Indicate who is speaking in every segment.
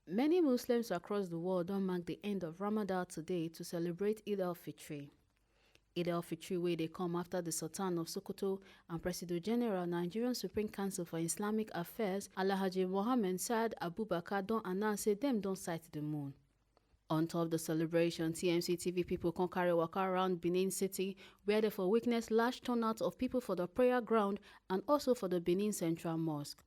Speaker 1: Many Muslims across the world don't mark the end of Ramadan today to celebrate Eid al-Fitr. Eid al-Fitr wey dey come after the Sultan of Sokoto and President General Nigerian Supreme Council for Islamic Affairs Alhaji Mohammed Saad Abubakar don announce say dem don sight the moon. On top the celebration, TMC TV people come carry waka around Benin City where they for witness large turnout of people for the prayer ground and also for the Benin Central Mosque.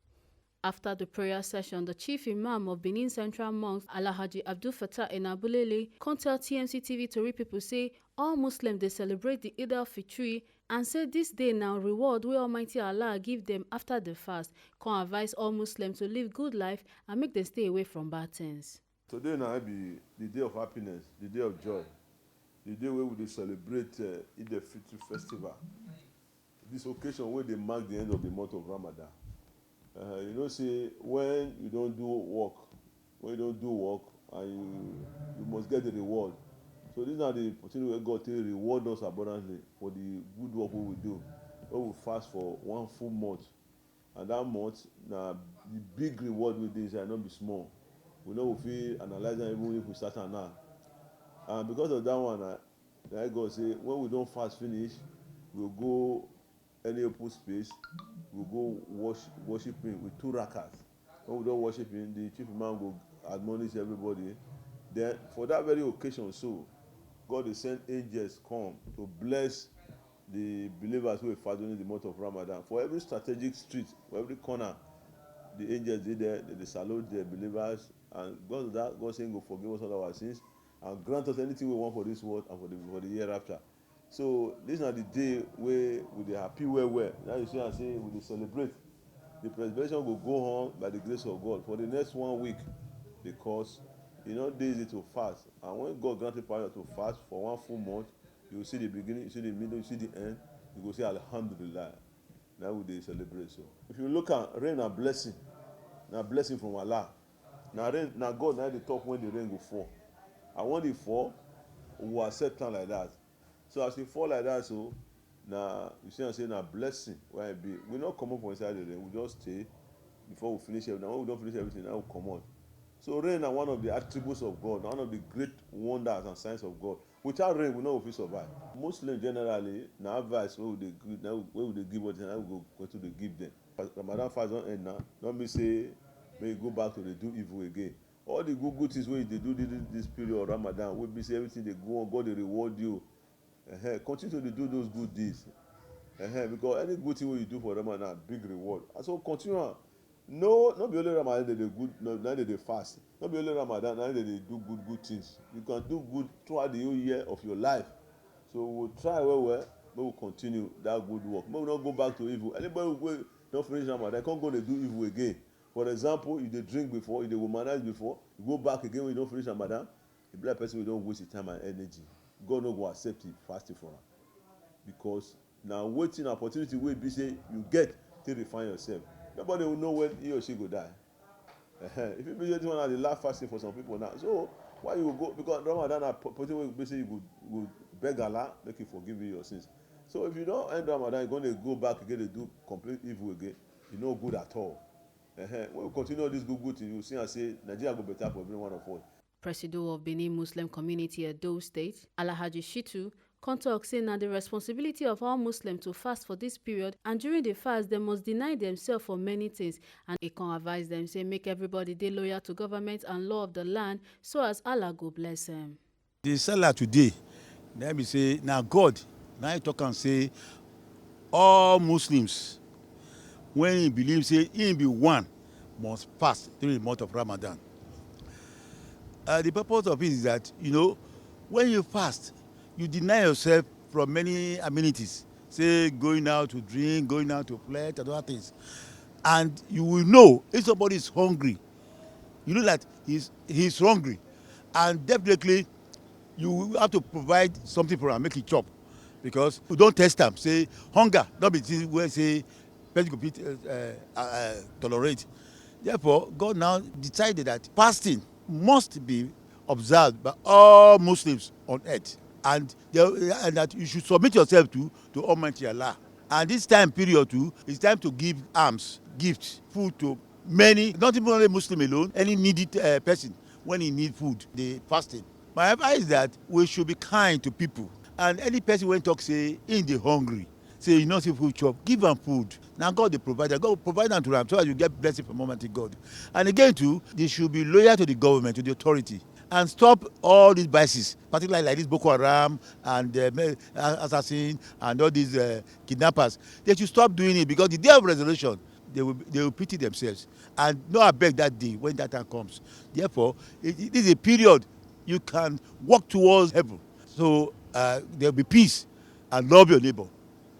Speaker 1: After the prayer session, the chief imam of Benin Central Mosque, Alhaji Abdulfatah Enabulele, come tell TMC TV Tori people say all Muslims they celebrate the Eid al-Fitr and say this day now reward wey Almighty Allah give them after the fast. Come advise all Muslims to live good life and make them stay away from bad things.
Speaker 2: Today now be the day of happiness, the day of joy, the day where we dey celebrate Eid al-Fitr festival. This occasion where they mark the end of the month of Ramadan. You know, say when you don't do work, and you must get the reward. So these are the opportunity where God will reward us abundantly for the good work we will do. We will fast for 1 full month, and that month now the big reward with this shall not be small. We know if we analyze them even if we start now. And because of that one, like God say, when we don't fast finish, we'll go any open space, we'll go worshiping with 2 rakats. When we don't worshiping, the chief imam will admonish everybody. Then for that very occasion, so God will send angels come to bless the believers who are fast during the month of Ramadan. For every strategic street, for every corner, the angels did there, they salute the believers, and because of that, God saying, "Go forgive us all our sins and grant us anything we want for this world and for the year after." So this is not the day where we dey happy well. Now you see, I say we dey celebrate. The celebration will go on by the grace of God for the next 1 week, because you know dey easy to fast, and when God grant you power to fast for 1 full month, you will see the beginning, you see the middle, you see the end. You go say Alhamdulillah. Now we dey celebrate. So if you look at rain and blessing, na blessing from Allah. Now rain, now God now dey talk when the rain go fall, and when e fall, we will accept am like that. So as e fall like that, so now you see, I say na blessing where it be. We not come up for inside the rain. We just stay before we finish everything. Now when we don't finish everything, now we come out. So rain are one of the attributes of God, one of the great wonders and signs of God. Without rain, we know if we survive. Muslims generally, now advice where would they give what now we go to they give them. Ramadan fast don't end now. Don't be say may go back to the do evil again. All the good things where they do this period of Ramadan, will be say everything they go on, God they reward you. Continue to do those good deeds. Because any good thing you do for Ramadan, big reward. And so continue. No, not be only Ramadan that they good, not that they fast. Not be only Ramadan, not that they do good things. You can do good throughout the whole year of your life. So we'll try well, but we'll continue that good work. But we'll not go back to evil. Anybody who don't finish Ramadan, can't go to do evil again. For example, you dey drink before, you dey womanize before, you go back again when you don't finish Ramadan, the black person will don't waste his time and energy. God no go accept it fasting for am, because now waiting opportunity wey be say you get to refine yourself. Nobody will know when he or she go die. If you be this one na the last fasting for some people now, so why you go? Because Ramadan na opportunity wey be say you go beg Allah make He forgive you your sins. So if you don't end Ramadan, you're going to go back again to do complete evil again. You no good at all. When we continue this good thing, you see and say Nigeria go better for every one of us.
Speaker 1: President of Benin Muslim Community Edo State, Alhaji Shitu, come talk say na the responsibility of all Muslims to fast for this period, and during the fast they must deny themselves for many things, and he can advise them say make everybody dey loyal to government and law of the land so as Allah go bless them.
Speaker 3: The Salah today, let me say now God, now he talk and say all Muslims when he believes say he be one must fast during the month of Ramadan. The purpose of it is that, you know, when you fast, you deny yourself from many amenities, say going out to drink, going out to play, and other things. And you will know if somebody is hungry, you know that he's hungry, and definitely you will have to provide something for him, make it chop, because you don't test them. Say hunger, not be where say person could tolerate. Therefore, God now decided that fasting must be observed by all Muslims on earth, and that you should submit yourself to Almighty Allah. And this time period too, it's time to give alms, gifts, food to Many, not even only Muslim alone, any needy person, when he need food, they fasting. My advice is that we should be kind to people. And any person when talk say, in the hungry, say you not see food chop, give them food. Now God the provider, God provide them to them so that you get blessing from Almighty God. And again too, they should be loyal to the government, to the authority, and stop all these biases, particularly like this Boko Haram and assassin and all these kidnappers. They should stop doing it, because the day of resurrection, they will pity themselves and not abeg that day when that time comes. Therefore, it is a period you can walk towards heaven. So there will be peace, and love your neighbor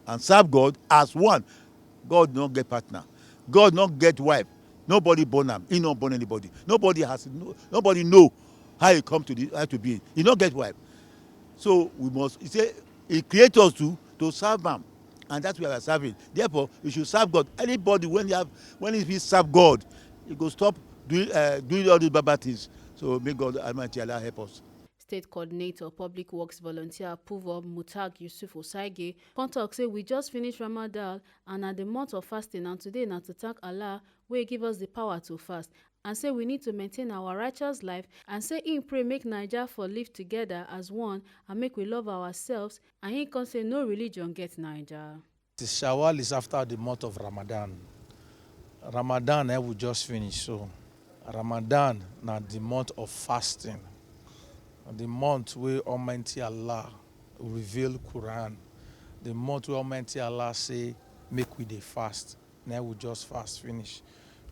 Speaker 3: and serve God as one. God not get partner. God not get wife. Nobody born am. He not born anybody. Nobody know how he come to be. He not get wife. So we must, he say, he create us to serve am, and that's why we are serving. Therefore, we should serve God. Anybody when he serve God, he go stop doing all these bad things. So may God Almighty Allah help us.
Speaker 1: State Coordinator Public Works Volunteer approval Mukhtar Yusuf Osagie come talk say we just finish Ramadan and na the month of fasting, and today na to thank Allah wey give us the power to fast, and say we need to maintain our righteous life, and say im pray make Naija for live together as one and make we love ourselves, and im come say no religion get Naija.
Speaker 4: Shawwal is after the month of Ramadan. Ramadan we just finished, so Ramadan na the month of fasting. The month where Almighty Allah reveal Quran, the month where Almighty Allah say make we dey fast. Now we just fast finish.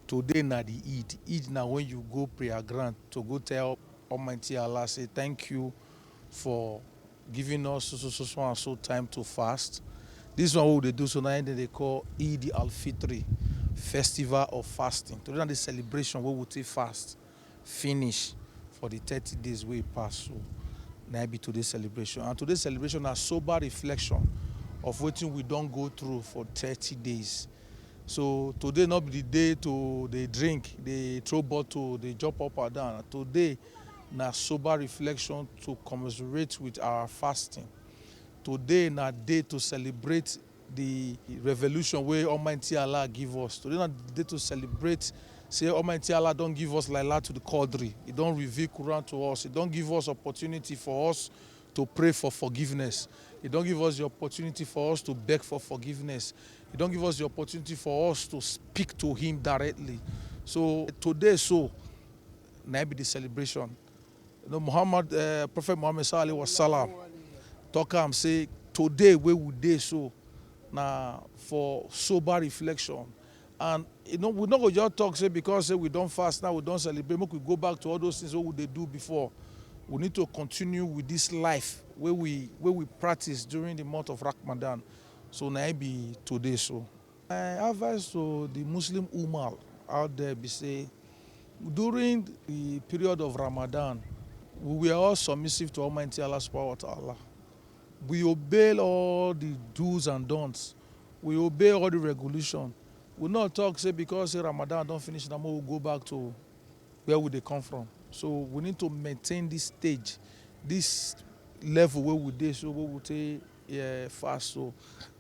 Speaker 4: Today na the Eid. Eid na when you go prayer ground to go tell Almighty Allah say thank you for giving us so and so time to fast. This one what they do, so now they call Eid al-Fitr, festival of fasting. Today na the celebration where we take fast finish for the 30 days we pass. So now be today's celebration. And today's celebration is sober reflection of what we don't go through for 30 days. So today not be the day to they drink, they throw bottle, they jump up and down. Today na sober reflection to commiserate with our fasting. Today na day to celebrate the revolution where Almighty Allah give us. Today na day to celebrate. Say Almighty Allah don't give us Laila to the Qadri. He don't reveal Quran to us. He don't give us opportunity for us to pray for forgiveness. He don't give us the opportunity for us to beg for forgiveness. He don't give us the opportunity for us to speak to him directly. So today, now be the celebration. You know, Prophet Muhammad sallallahu alaihi wasallam talk am say today where we dey so now for sober reflection. And you know, we not go just talk say because say we don't fast now, we don't celebrate. Make we go back to all those things what they do before. We need to continue with this life where we practice during the month of Ramadan. So now be today so. My advice to the Muslim Ummah out there be say during the period of Ramadan, we were all submissive to Almighty Allah subhanahu wa ta'ala. We obey all the do's and don'ts. We obey all the regulation. We not talk say because say Ramadan don't finish, now we'll go back to where would they come from. So we need to maintain this stage, this level where we dey, so we will take fast so,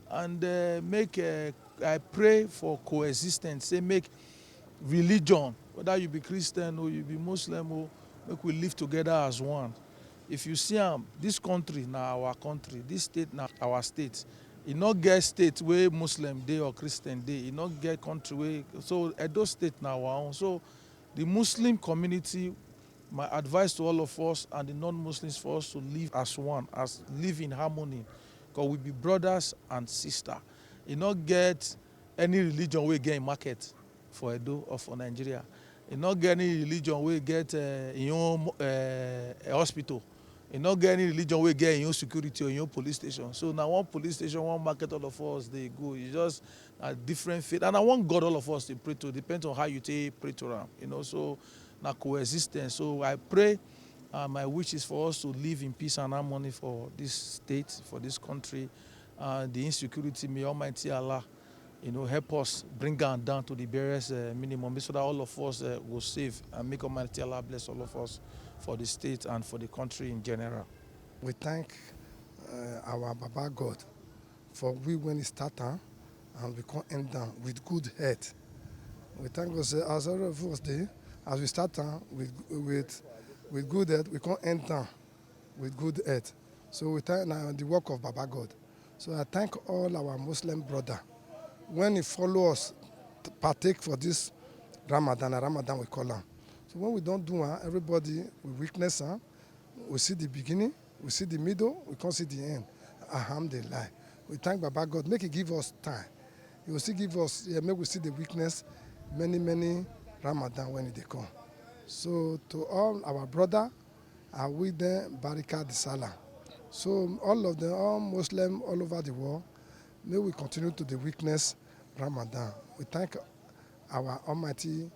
Speaker 4: and I pray for coexistence. Say make religion, whether you be Christian or you be Muslim, or make we live together as one. If you see this country now our country, this state now our state. E no get state where Muslim dey or Christian dey. E no get country where, so Edo state now our own. So the Muslim community, my advice to all of us and the non-Muslims for us to live as one, as live in harmony, because we be brothers and sisters. E no get any religion wey get a market for Edo or for Nigeria. E no get any religion wey get im own hospital. You not get any religion we get in your security or in your police station. So now one police station, one market, all of us they go. It's just a different faith. And I want God all of us to pray to. Depends on how you take pray to them. You know, so now coexistence. So I pray my wish is for us to live in peace and harmony for this state, for this country. The insecurity, may Almighty Allah, you know, help us bring down to the barest minimum so that all of us will save and make Almighty Allah bless all of us for the state and for the country in general.
Speaker 5: We thank our Baba God for we when it started and we can end down with good health. We thank God say as all of us day, as we start with good health, we can't end down with good health. So we thank the work of Baba God. So I thank all our Muslim brother. When he follow us, partake for this Ramadan we call am. So when we don't do it, everybody we witness am. We see the beginning, we see the middle, we can't see the end. Alhamdulillah. We thank Baba God. Make He give us time. He will still give us, make we see the weakness, many Ramadan when they come. So to all our brother, I wish them Barika the Salah. So all of them, all Muslims all over the world, may we continue to the witness Ramadan. We thank our Almighty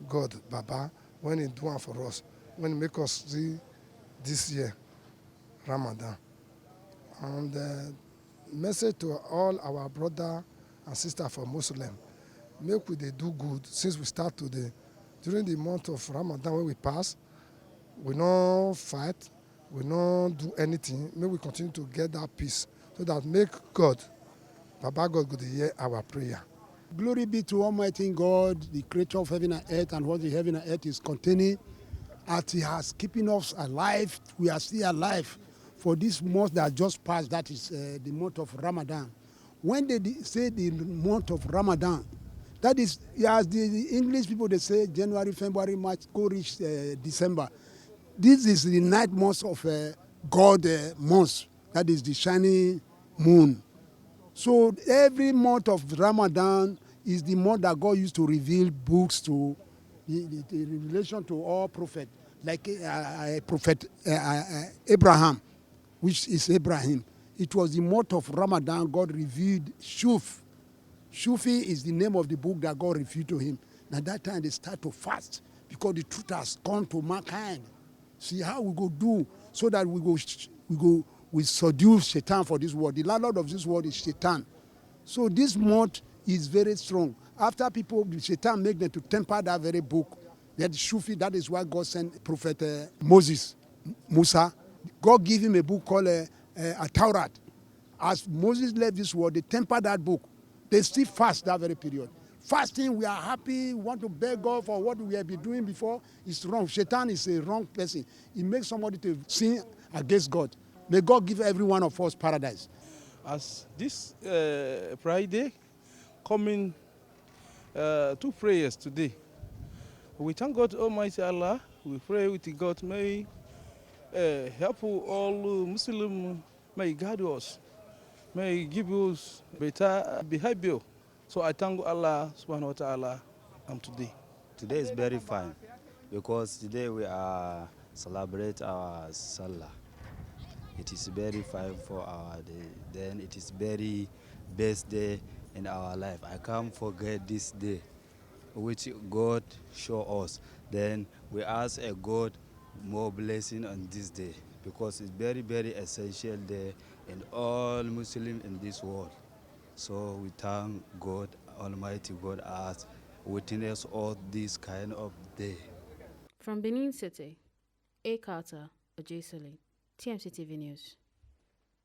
Speaker 5: God, Baba, when He do it for us, when He make us see this year, Ramadan. And message to all our brother and sister for Muslim, make we they do good since we start today. During the month of Ramadan when we pass, we no fight, we no do anything. May we continue to get that peace so that make God, Baba God, could hear our prayer.
Speaker 6: Glory be to Almighty God, the creator of heaven and earth, and what the heaven and earth is containing. As He has keeping us alive, we are still alive for this month that just passed, that is the month of Ramadan. When they say the month of Ramadan, that is, as the English people, they say January, February, March, go reach December. This is the ninth month of God month, that is the shining moon. So every month of Ramadan is the month that God used to reveal books to the revelation to all prophets, like Prophet Abraham, which is Abraham. It was the month of Ramadan God revealed Shuf. Shufi is the name of the book that God revealed to him. Now that time they start to fast because the truth has come to mankind. See how we go do so that we seduce Shaitan for this world. The landlord of this world is Shaitan. So this month is very strong. After people, Shaitan make them to temper that very book. That Shufi, that is why God sent Prophet Musa. God gave him a book called a Taurat. As Moses left this world, they tempered that book. They still fast that very period. Fasting, we are happy, we want to beg God for what we have been doing before. It's wrong. Shaitan is a wrong person. It makes somebody to sin against God. May God give every one of us paradise.
Speaker 4: As this Friday, coming two prayers today. We thank God Almighty Allah. We pray with God, may help all Muslims, may guide us, may give us better behavior. So I thank Allah subhanahu wa ta'ala today.
Speaker 7: Today is very fine because today we are celebrate our Salah. It is very fine for our day. Then it is very best day in our life. I can't forget this day which God show us. Then we ask a God more blessing on this day because it's very essential day in all Muslims in this world. So we thank God, Almighty God, as witness all this kind of day.
Speaker 1: From Benin City, A. Carter, Osagie, TMC TV News.